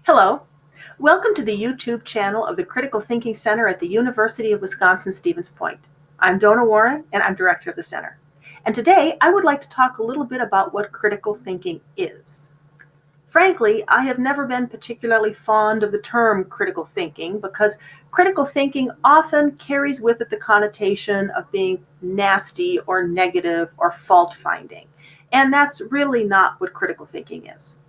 Hello, welcome to the YouTube channel of the Critical Thinking Center at the University of Wisconsin-Stevens Point. I'm Donna Warren and I'm director of the center. And today I would like to talk a little bit about what critical thinking is. Frankly, I have never been particularly fond of the term critical thinking because critical thinking often carries with it the connotation of being nasty or negative or fault-finding. And that's really not what critical thinking is.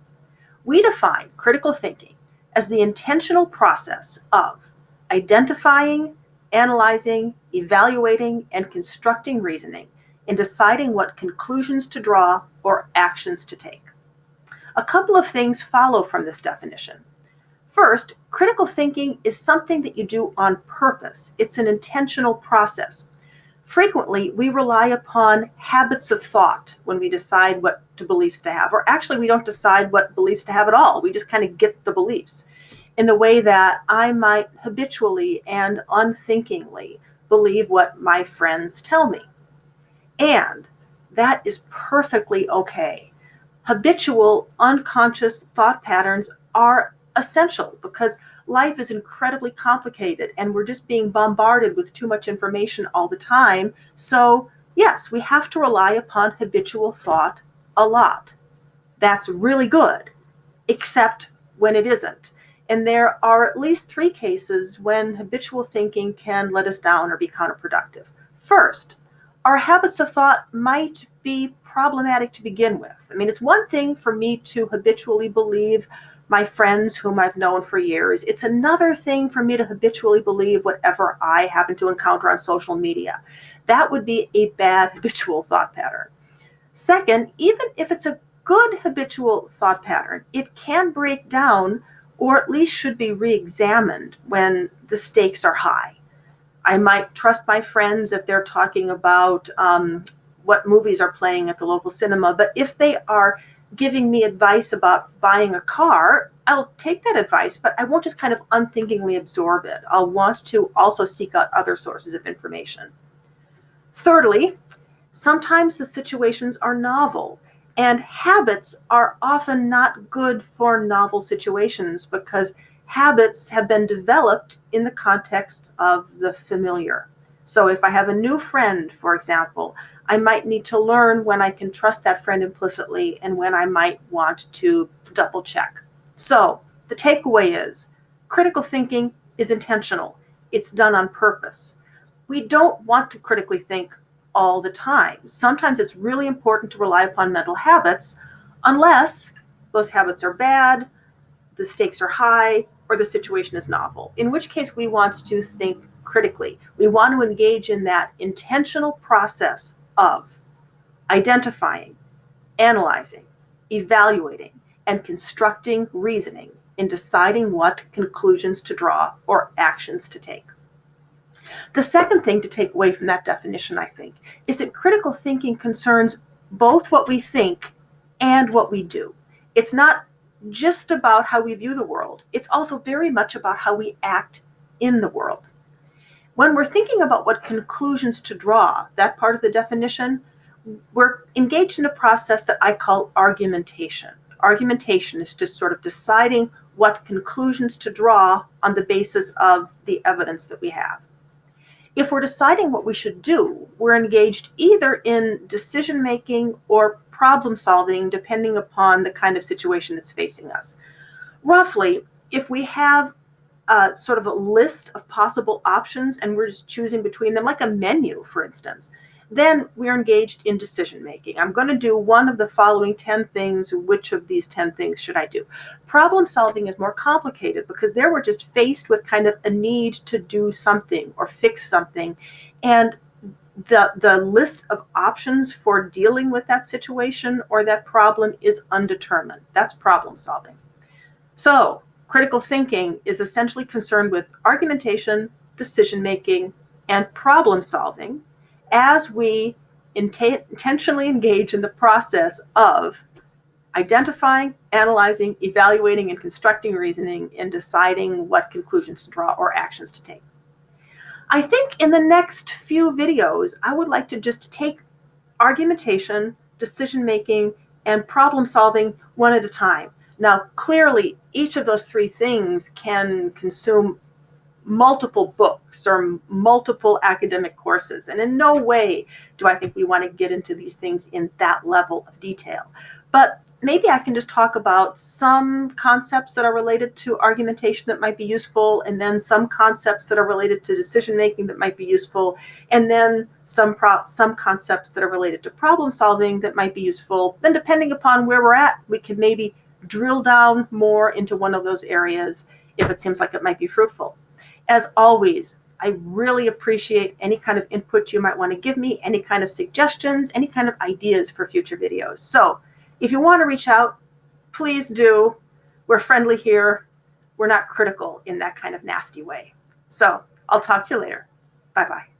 We define critical thinking as the intentional process of identifying, analyzing, evaluating, and constructing reasoning in deciding what conclusions to draw or actions to take. A couple of things follow from this definition. First, critical thinking is something that you do on purpose. It's an intentional process. Frequently, we rely upon habits of thought when we decide what beliefs to have, or actually we don't decide what beliefs to have at all. We just kind of get the beliefs in the way that I might habitually and unthinkingly believe what my friends tell me. And that is perfectly okay. Habitual, unconscious thought patterns are essential because life is incredibly complicated and we're just being bombarded with too much information all the time. So yes, we have to rely upon habitual thought a lot. That's really good, except when it isn't. And there are at least 3 cases when habitual thinking can let us down or be counterproductive. First, our habits of thought might be problematic to begin with. I mean, it's one thing for me to habitually believe my friends whom I've known for years. It's another thing for me to habitually believe whatever I happen to encounter on social media. That would be a bad habitual thought pattern. Second, even if it's a good habitual thought pattern, it can break down or at least should be re-examined when the stakes are high. I might trust my friends if they're talking about what movies are playing at the local cinema, but if they are giving me advice about buying a car, I'll take that advice, but I won't just kind of unthinkingly absorb it. I'll want to also seek out other sources of information. Thirdly, sometimes the situations are novel, and habits are often not good for novel situations because habits have been developed in the context of the familiar. So if I have a new friend, for example, I might need to learn when I can trust that friend implicitly and when I might want to double check. So the takeaway is critical thinking is intentional. It's done on purpose. We don't want to critically think all the time. Sometimes it's really important to rely upon mental habits unless those habits are bad, the stakes are high, or the situation is novel, in which case we want to think critically. We want to engage in that intentional process of identifying, analyzing, evaluating, and constructing reasoning in deciding what conclusions to draw or actions to take. The second thing to take away from that definition, I think, is that critical thinking concerns both what we think and what we do. It's not just about how we view the world. It's also very much about how we act in the world. When we're thinking about what conclusions to draw, that part of the definition, we're engaged in a process that I call argumentation. Argumentation is just sort of deciding what conclusions to draw on the basis of the evidence that we have. If we're deciding what we should do, we're engaged either in decision-making or problem-solving, depending upon the kind of situation that's facing us. Roughly, if we have sort of a list of possible options and we're just choosing between them, like a menu, for instance, then we're engaged in decision making. I'm going to do one of the following 10 things. Which of these 10 things should I do? Problem solving is more complicated because there we're just faced with kind of a need to do something or fix something. And the list of options for dealing with that situation or that problem is undetermined. That's problem solving. So critical thinking is essentially concerned with argumentation, decision-making, and problem-solving as we intentionally engage in the process of identifying, analyzing, evaluating, and constructing reasoning in deciding what conclusions to draw or actions to take. I think in the next few videos, I would like to just take argumentation, decision-making, and problem-solving one at a time. Now, clearly, each of those three things can consume multiple books or multiple academic courses. And in no way do I think we want to get into these things in that level of detail. But maybe I can just talk about some concepts that are related to argumentation that might be useful, and then some concepts that are related to decision making that might be useful, and then some concepts that are related to problem solving that might be useful. Then depending upon where we're at, we can maybe drill down more into one of those areas if it seems like it might be fruitful. As always, I really appreciate any kind of input you might want to give me, any kind of suggestions, any kind of ideas for future videos. So if you want to reach out, please do. We're friendly here. We're not critical in that kind of nasty way. So I'll talk to you later. Bye-bye.